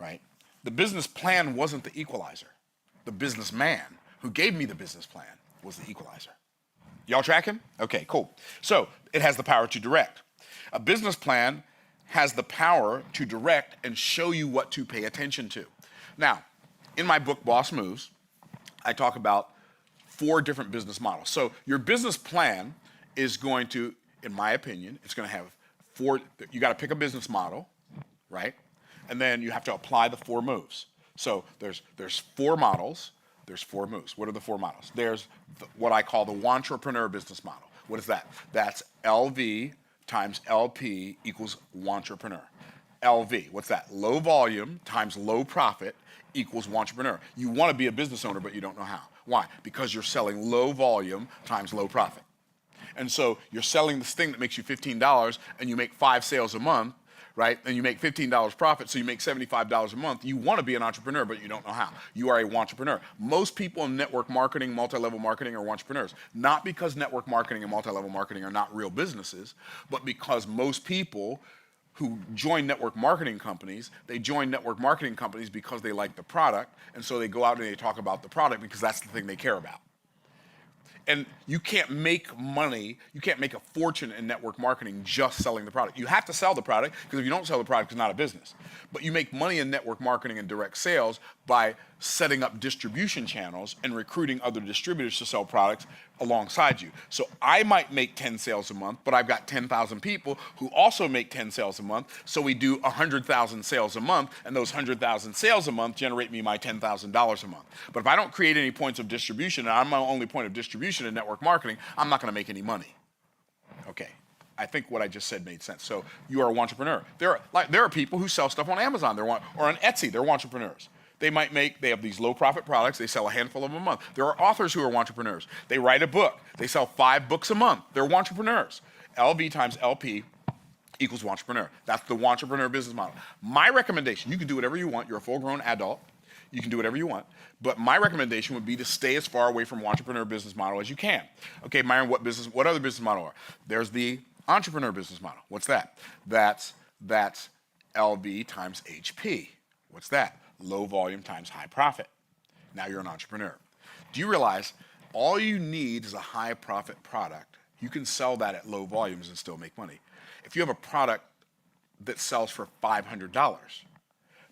right? The business plan wasn't the equalizer. The businessman who gave me the business plan was the equalizer. Y'all tracking? Okay, cool. So it has the power to direct. A business plan has the power to direct and show you what to pay attention to. Now, in my book, Boss Moves, I talk about 4 different business models. So your business plan is going to, in my opinion, it's going to have 4, you got to pick a business model, right? And then you have to apply the 4 moves. So there's 4 models, there's 4 moves. What are the 4 models? There's what I call the Wantrepreneur business model. What is that? That's LV times LP equals Wantrepreneur. LV, what's that? Low volume times low profit equals Wantrepreneur. You want to be a business owner, but you don't know how. Why? Because you're selling low volume times low profit. And so you're selling this thing that makes you $15 and you make 5 sales a month, right? And you make $15 profit, so you make $75 a month. You want to be an entrepreneur, but you don't know how. You are a wantrepreneur. Most people in network marketing, multi-level marketing are entrepreneurs. Not because network marketing and multi-level marketing are not real businesses, but because most people who join network marketing companies, they join network marketing companies because they like the product, and so they go out and they talk about the product because that's the thing they care about. And you can't make money, you can't make a fortune in network marketing just selling the product. You have to sell the product, because if you don't sell the product, it's not a business. But you make money in network marketing and direct sales by setting up distribution channels and recruiting other distributors to sell products alongside you. So I might make 10 sales a month, but I've got 10,000 people who also make 10 sales a month, so we do 100,000 sales a month, and those 100,000 sales a month generate me my $10,000 a month. But if I don't create any points of distribution, and I'm my only point of distribution in network marketing, I'm not gonna make any money. Okay, I think what I just said made sense. So you are a wantrepreneur. There are people who sell stuff on Amazon, or on Etsy, they're wantrepreneurs. They have these low profit products, they sell a handful of them a month. There are authors who are wantrepreneurs. They write a book, they sell 5 books a month. They're wantrepreneurs. LV times LP equals wantrepreneur. That's the wantrepreneur business model. My recommendation, you can do whatever you want, you're a full-grown adult, you can do whatever you want, but my recommendation would be to stay as far away from wantrepreneur business model as you can. Okay, Myron, what other business model are? There's the entrepreneur business model. What's that? That's LV times HP. What's that? Low volume times high profit. Now you're an entrepreneur. Do you realize all you need is a high profit product? You can sell that at low volumes and still make money. If you have a product that sells for $500,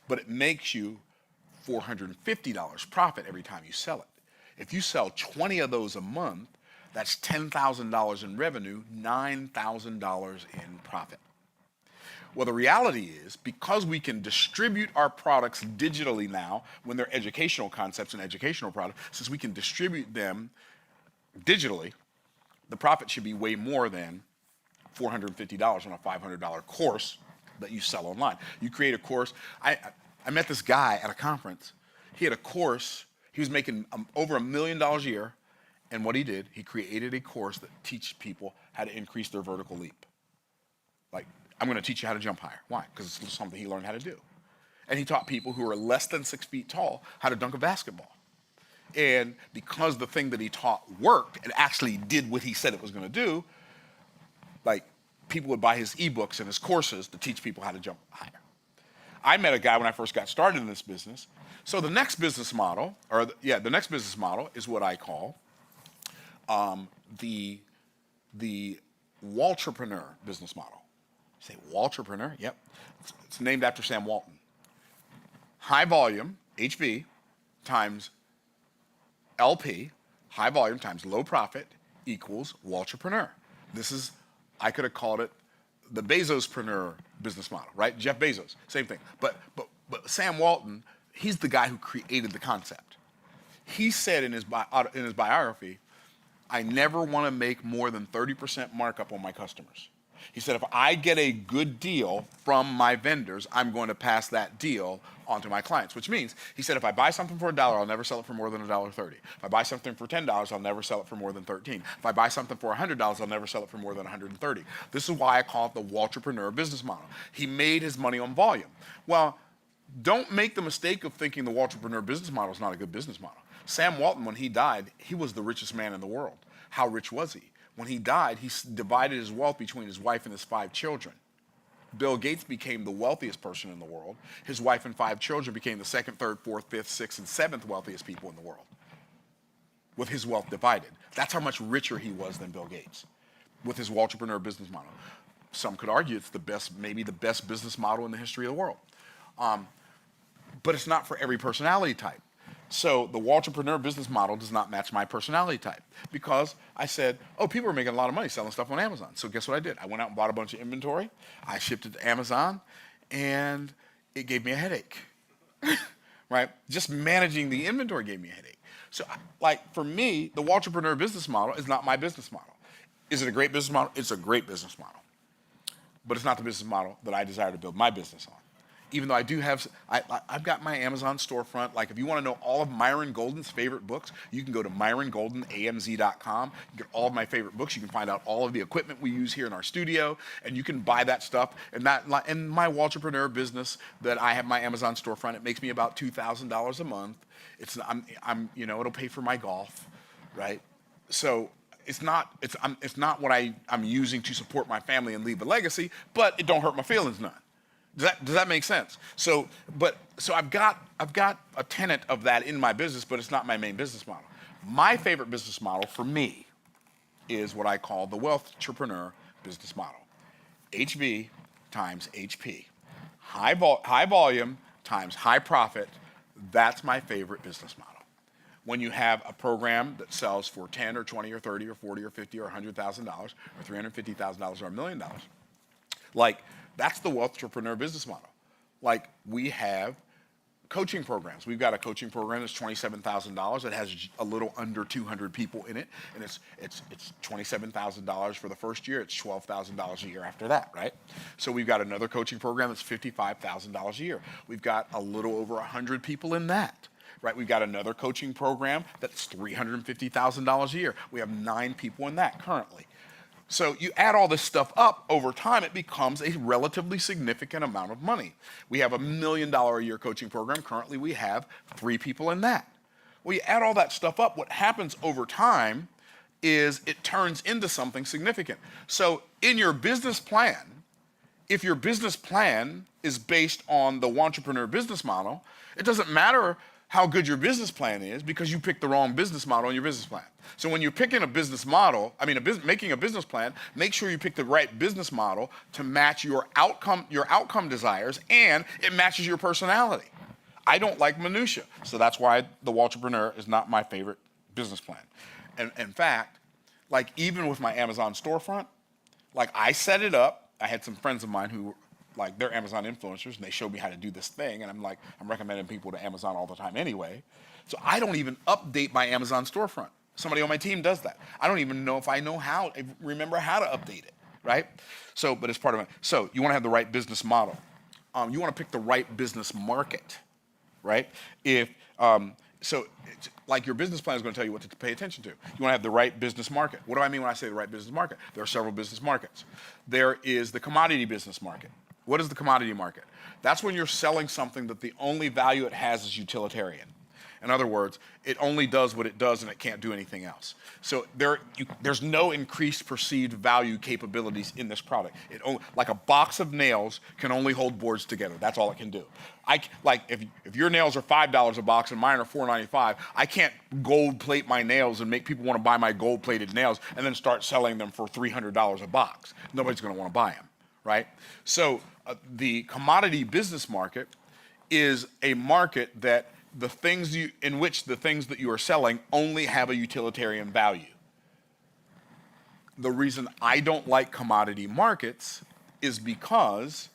but it makes you $450 profit every time you sell it. If you sell 20 of those a month, that's $10,000 in revenue, $9,000 in profit. Well, the reality is, because we can distribute our products digitally now, when they're educational concepts and educational products, since we can distribute them digitally, the profit should be way more than $450 on a $500 course that you sell online. You create a course. I met this guy at a conference. He had a course. He was making over $1 million a year, and what he did, he created a course that teaches people how to increase their vertical leap. Like, I'm going to teach you how to jump higher. Why? Because it's something he learned how to do. And he taught people who are less than 6 feet tall how to dunk a basketball. And because the thing that he taught worked and actually did what he said it was going to do, like, people would buy his ebooks and his courses to teach people how to jump higher. I met a guy when I first got started in this business. So the next business model, the next business model is what I call the Waltrepreneur business model. You say Waltrepreneur? Yep. It's named after Sam Walton. High volume, HV, times LP, high volume times low profit, equals Waltrepreneur. I could have called it the Bezospreneur business model, right? Jeff Bezos, same thing. But Sam Walton, he's the guy who created the concept. He said in his biography, I never want to make more than 30% markup on my customers. He said, if I get a good deal from my vendors, I'm going to pass that deal on to my clients, which means, he said, if I buy something for $1, I'll never sell it for more than $1.30. If I buy something for $10, I'll never sell it for more than $13. If I buy something for $100, I'll never sell it for more than $130. This is why I call it the Waltrepreneur business model. He made his money on volume. Well, don't make the mistake of thinking the Waltrepreneur business model is not a good business model. Sam Walton, when he died, he was the richest man in the world. How rich was he? When he died, he divided his wealth between his wife and his 5 children. Bill Gates became the wealthiest person in the world. His wife and 5 children became the second, third, fourth, fifth, sixth, and seventh wealthiest people in the world, with his wealth divided. That's how much richer he was than Bill Gates with his Waltrepreneur business model. Some could argue it's the best, maybe the best business model in the history of the world. But it's not for every personality type. So the Waltrepreneur business model does not match my personality type, because I said, oh, people are making a lot of money selling stuff on Amazon. So guess what I did? I went out and bought a bunch of inventory. I shipped it to Amazon, and it gave me a headache, right? Just managing the inventory gave me a headache. So like for me, the Waltrepreneur business model is not my business model. Is it a great business model? It's a great business model. But it's not the business model that I desire to build my business on. Even though I do have, I've got my Amazon storefront. Like if you want to know all of Myron Golden's favorite books, you can go to MyronGoldenAMZ.com. You get all of my favorite books. You can find out all of the equipment we use here in our studio, and you can buy that stuff. And that, in my Waltrepreneur business that I have my Amazon storefront, it makes me about $2,000 a month. It's, you know, it'll pay for my golf, right? So it's not what I'm using to support my family and leave a legacy, but it don't hurt my feelings none. Does that make sense? So I've got a tenet of that in my business, but it's not my main business model. My favorite business model for me is what I call the Wealthtrepreneur business model. HV times HP. High volume times high profit. That's my favorite business model. When you have a program that sells for 10 or 20 or 30 or 40 or 50 or $100,000 or $350,000 or $1 million, like that's the Wealthtrepreneur business model. Like we have coaching programs. We've got a coaching program that's $27,000. It has a little under 200 people in it, and it's $27,000 for the first year. It's $12,000 a year after that, right? So we've got another coaching program that's $55,000 a year. We've got a little over 100 people in that. Right, we've got another coaching program that's $350,000 a year. We have 9 people in that currently. So you add all this stuff up over time, it becomes a relatively significant amount of money. We have a $1 million a year coaching program. Currently, we have 3 people in that. Well, you add all that stuff up, what happens over time is it turns into something significant. So in your business plan, if your business plan is based on the Waltrepreneur business model, it doesn't matter how good your business plan is because you picked the wrong business model in your business plan. So when you're picking a business model, making a business plan, make sure you pick the right business model to match your outcome desires, and it matches your personality. I don't like minutia, so that's why the Waltrepreneur is not my favorite business plan. And in fact, like even with my Amazon storefront, like I set it up. I had some friends of mine who like they're Amazon influencers, and they showed me how to do this thing, and I'm recommending people to Amazon all the time anyway. So I don't even update my Amazon storefront. Somebody on my team does that. I don't even know if I remember how to update it, right? So, but it's part of it. So you want to have the right business model. You want to pick the right business market, right? Like your business plan is going to tell you what to pay attention to. You want to have the right business market. What do I mean when I say the right business market? There are several business markets. There is the commodity business market. What is the commodity market? That's when you're selling something that the only value it has is utilitarian. In other words, it only does what it does and it can't do anything else. So there's no increased perceived value capabilities in this product. Like a box of nails can only hold boards together. That's all it can do. If your nails are $5 a box and mine are $4.95, I can't gold plate my nails and make people want to buy my gold plated nails and then start selling them for $300 a box. Nobody's going to want to buy them, right? So the commodity business market is a market that in which the things that you are selling only have a utilitarian value. The reason I don't like commodity markets is because